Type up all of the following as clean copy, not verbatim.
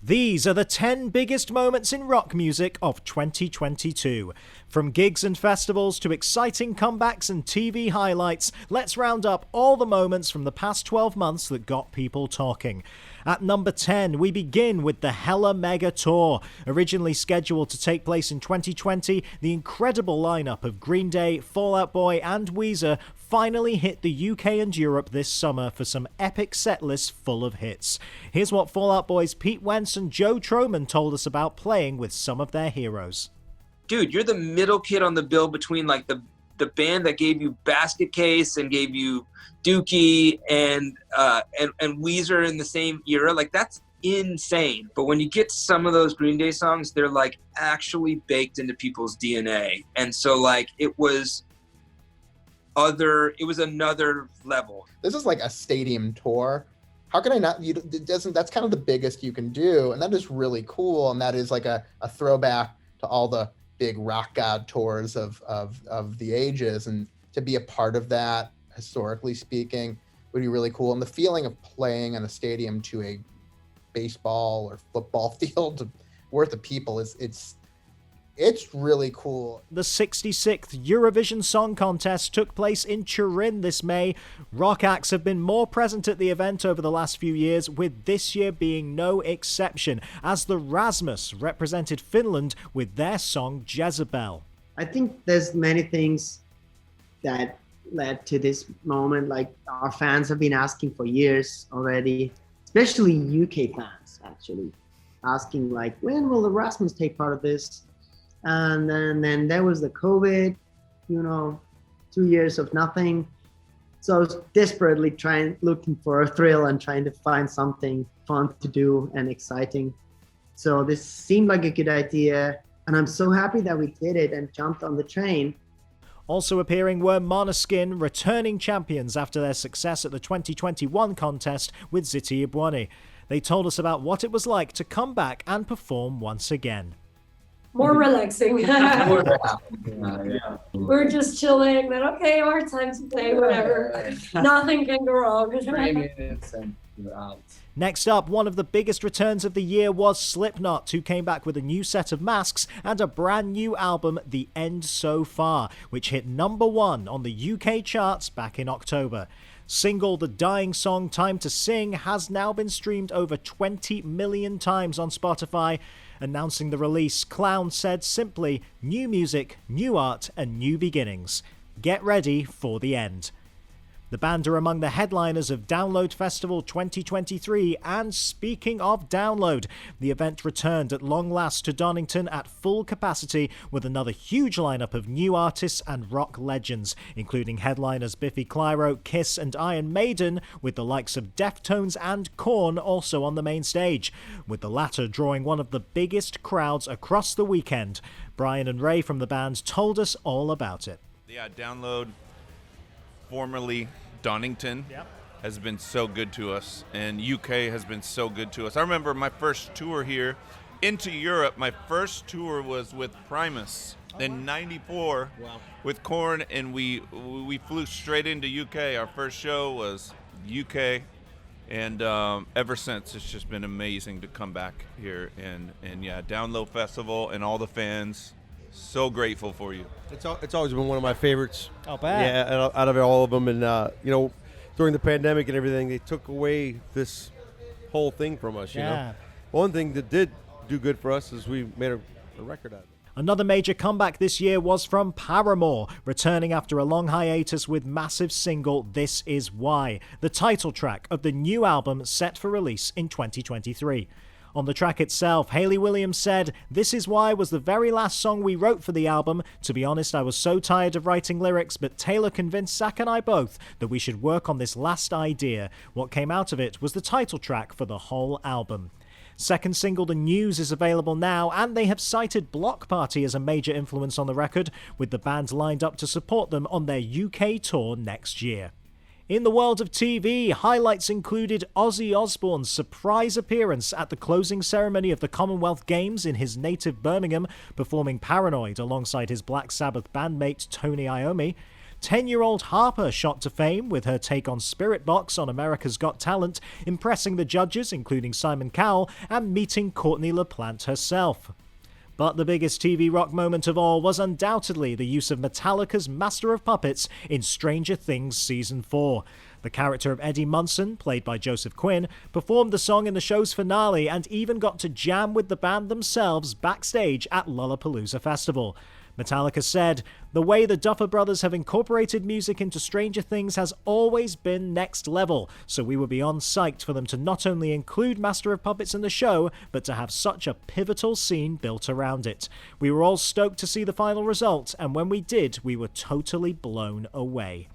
These are the 10 biggest moments in rock music of 2022. From gigs and festivals to exciting comebacks and TV highlights, let's round up all the moments from the past 12 months that got people talking. At number 10, we begin with the Hella Mega Tour. Originally scheduled to take place in 2020, the incredible lineup of Green Day, Fall Out Boy and Weezer finally hit the UK and Europe this summer for some epic set lists full of hits. Here's what Fall Out Boy's Pete Wentz and Joe Troman told us about playing with some of their heroes. Dude, you're the middle kid on the bill between like the band that gave you Basket Case and gave you Dookie and Weezer in the same era. Like, that's insane. But when you get some of those Green Day songs, they're like actually baked into people's DNA. And so like it was another level. This is like a stadium tour. How can I not? That's kind of the biggest you can do, and that is really cool. And that is like a throwback to all the big rock god tours of the ages, and to be a part of that, historically speaking, would be really cool. And the feeling of playing in a stadium to a baseball or football field worth of people it's really cool. The 66th Eurovision Song Contest took place in Turin this May. Rock acts have been more present at the event over the last few years, with this year being no exception, as the Rasmus represented Finland with their song Jezebel. I think there's many things that led to this moment. Like, our fans have been asking for years already, especially UK fans actually, asking like, when will the Rasmus take part of this? And then there was the COVID, 2 years of nothing. So I was desperately looking for a thrill and trying to find something fun to do and exciting. So this seemed like a good idea. And I'm so happy that we did it and jumped on the train. Also appearing were Måneskin, returning champions after their success at the 2021 contest with Zity Ibwani. They told us about what it was like to come back and perform once again. More relaxing. We're just chilling, but okay, our time to play, whatever. Nothing can go wrong. 3 minutes and you're out. Next up, one of the biggest returns of the year was Slipknot, who came back with a new set of masks and a brand new album, The End So Far, which hit number 1 on the UK charts back in October. Single The Dying Song Time to Sing has now been streamed over 20 million times on Spotify. Announcing the release, Clown said simply, "New music, new art, and new beginnings. Get ready for the end." The band are among the headliners of Download Festival 2023, and speaking of Download, the event returned at long last to Donington at full capacity with another huge lineup of new artists and rock legends, including headliners Biffy Clyro, Kiss and Iron Maiden, with the likes of Deftones and Korn also on the main stage, with the latter drawing one of the biggest crowds across the weekend. Brian and Ray from the band told us all about it. Yeah, Download, formerly Donington, has been so good to us, and UK has been so good to us. I remember my first tour here into Europe. My first tour was with Primus in '94 with Korn, and we flew straight into UK. Our first show was UK, and ever since it's just been amazing to come back here and yeah, Download Festival and all the fans. So grateful for you. It's always been one of my favorites. I'll bet. Yeah, out of all of them. And, during the pandemic and everything, they took away this whole thing from us, you know. One thing that did do good for us is we made a record out of it. Another major comeback this year was from Paramore, returning after a long hiatus with massive single This Is Why, the title track of the new album set for release in 2023. On the track itself, Hayley Williams said, "This Is Why was the very last song we wrote for the album. To be honest, I was so tired of writing lyrics, but Taylor convinced Zach and I both that we should work on this last idea. What came out of it was the title track for the whole album." Second single The News is available now, and they have cited Block Party as a major influence on the record, with the band lined up to support them on their UK tour next year. In the world of TV, highlights included Ozzy Osbourne's surprise appearance at the closing ceremony of the Commonwealth Games in his native Birmingham, performing Paranoid alongside his Black Sabbath bandmate Tony Iommi. 10-year-old Harper shot to fame with her take on Spirit Box on America's Got Talent, impressing the judges, including Simon Cowell, and meeting Courtney LaPlante herself. But the biggest TV rock moment of all was undoubtedly the use of Metallica's Master of Puppets in Stranger Things Season 4. The character of Eddie Munson, played by Joseph Quinn, performed the song in the show's finale and even got to jam with the band themselves backstage at Lollapalooza Festival. Metallica said, "The way the Duffer Brothers have incorporated music into Stranger Things has always been next level, so we were beyond psyched for them to not only include Master of Puppets in the show, but to have such a pivotal scene built around it. We were all stoked to see the final result, and when we did, we were totally blown away."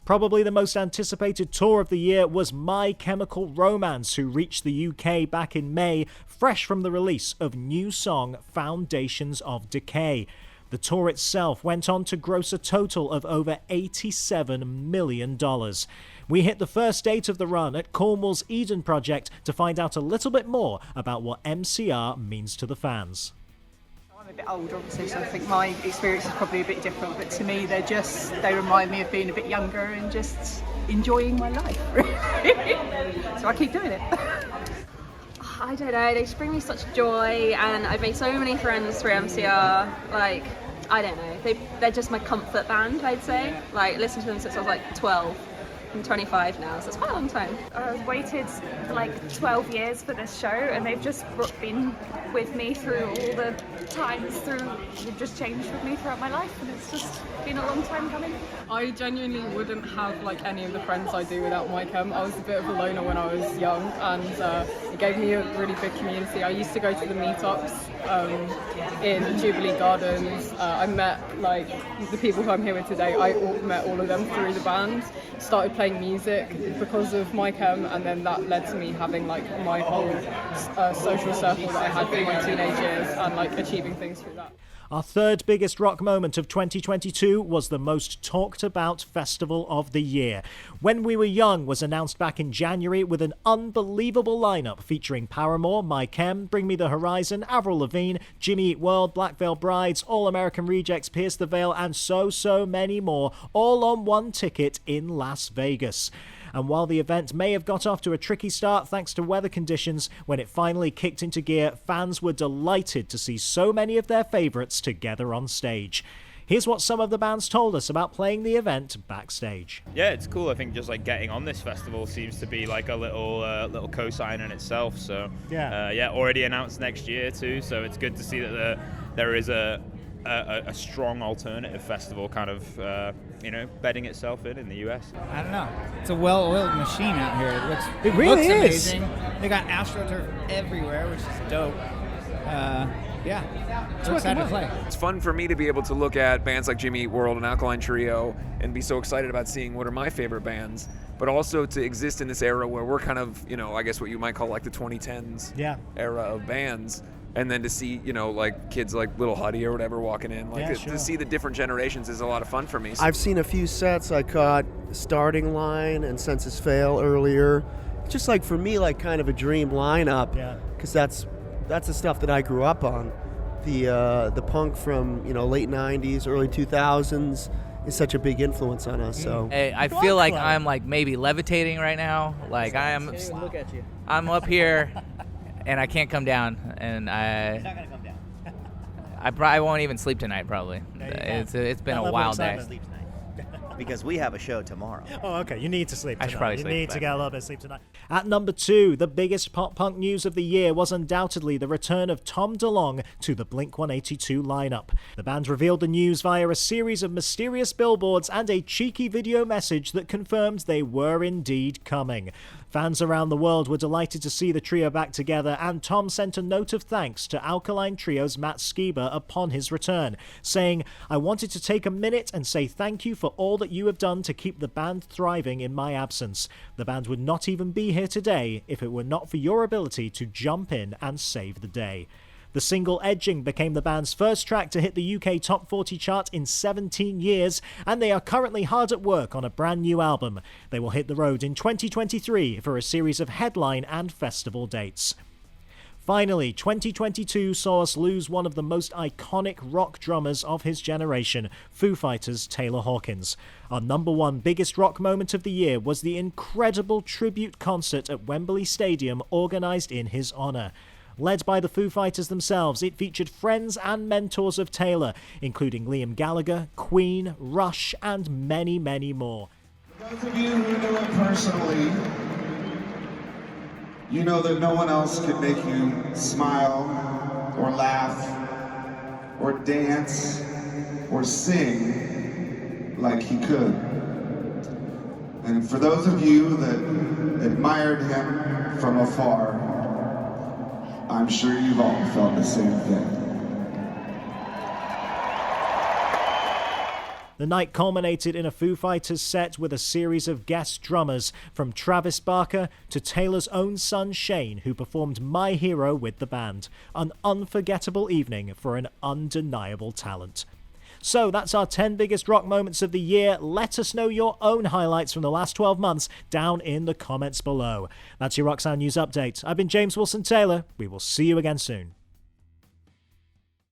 Probably the most anticipated tour of the year was My Chemical Romance, who reached the UK back in May, fresh from the release of new song Foundations of Decay. The tour itself went on to gross a total of over $87 million. We hit the first date of the run at Cornwall's Eden Project to find out a little bit more about what MCR means to the fans. I'm a bit older, obviously, so I think my experience is probably a bit different, but to me they remind me of being a bit younger and just enjoying my life, really. So I keep doing it. I don't know, they just bring me such joy, and I've made so many friends through MCR. Like, I don't know, they're just my comfort band, I'd say. Like, listened to them since I was like 12. I'm 25 now, so it's quite a long time. I've waited for like 12 years for this show, and they've just been with me through all the times they've just changed with me throughout my life, and it's just been a long time coming. I genuinely wouldn't have like any of the friends I do without my chem. I was a bit of a loner when I was young, and it gave me a really big community. I used to go to the meetups in Jubilee Gardens. I met like the people who I'm here with today. I met all of them through the band. Started playing music because of my chem, and then that led to me having like my whole social circle that I had through my teenage years, and like achieving things through that. Our third biggest rock moment of 2022 was the most talked about festival of the year. When We Were Young was announced back in January with an unbelievable lineup featuring Paramore, My Chem, Bring Me the Horizon, Avril Lavigne, Jimmy Eat World, Black Veil Brides, All American Rejects, Pierce the Veil, and so many more, all on one ticket in Las Vegas. And while the event may have got off to a tricky start thanks to weather conditions, when it finally kicked into gear, fans were delighted to see so many of their favourites together on stage. Here's what some of the bands told us about playing the event backstage. Yeah, it's cool. I think just like getting on this festival seems to be like a little cosign in itself. So yeah, already announced next year too. So it's good to see that there is a strong alternative festival kind of bedding itself in the US. I don't know. It's a well-oiled machine out here. It really looks is. Amazing. They got AstroTurf everywhere, which is dope. We're excited to play. It's fun for me to be able to look at bands like Jimmy Eat World and Alkaline Trio and be so excited about seeing what are my favorite bands, but also to exist in this era where we're kind of, I guess what you might call like the 2010s era of bands. And then to see, like kids like Little Huddy or whatever walking in, to see the different generations is a lot of fun for me. I've seen a few sets. I caught Starting Line and Census Fail earlier. Just like for me, like kind of a dream lineup, because that's the stuff that I grew up on. The punk from late '90s, early 2000s is such a big influence on us. So I feel like I'm like maybe levitating right now. Like Look at you. I'm up here. And I can't come down, and He's not gonna come down. I won't even sleep tonight. Probably. It's been a wild day. Because we have a show tomorrow. Oh, okay. You need to sleep tonight. I should probably You sleep need to tonight. get a little bit of sleep tonight. At number 2, the biggest pop-punk news of the year was undoubtedly the return of Tom DeLonge to the Blink-182 lineup. The band revealed the news via a series of mysterious billboards and a cheeky video message that confirmed they were indeed coming. Fans around the world were delighted to see the trio back together, and Tom sent a note of thanks to Alkaline Trio's Matt Skiba upon his return, saying, "I wanted to take a minute and say thank you for all that you have done to keep the band thriving in my absence. The band would not even be here today if it were not for your ability to jump in and save the day." The single Edging became the band's first track to hit the UK Top 40 chart in 17 years, and they are currently hard at work on a brand new album. They will hit the road in 2023 for a series of headline and festival dates. Finally, 2022 saw us lose one of the most iconic rock drummers of his generation, Foo Fighters' Taylor Hawkins. Our number one biggest rock moment of the year was the incredible tribute concert at Wembley Stadium organised in his honour. Led by the Foo Fighters themselves, it featured friends and mentors of Taylor, including Liam Gallagher, Queen, Rush, and many, many more. Those of you who knew him personally, you know that no one else can make you smile or laugh or dance or sing like he could. And for those of you that admired him from afar, I'm sure you've all felt the same thing. The night culminated in a Foo Fighters set with a series of guest drummers, from Travis Barker to Taylor's own son Shane, who performed My Hero with the band. An unforgettable evening for an undeniable talent. So that's our 10 biggest rock moments of the year. Let us know your own highlights from the last 12 months down in the comments below. That's your Rock Sound News Update. I've been James Wilson Taylor. We will see you again soon.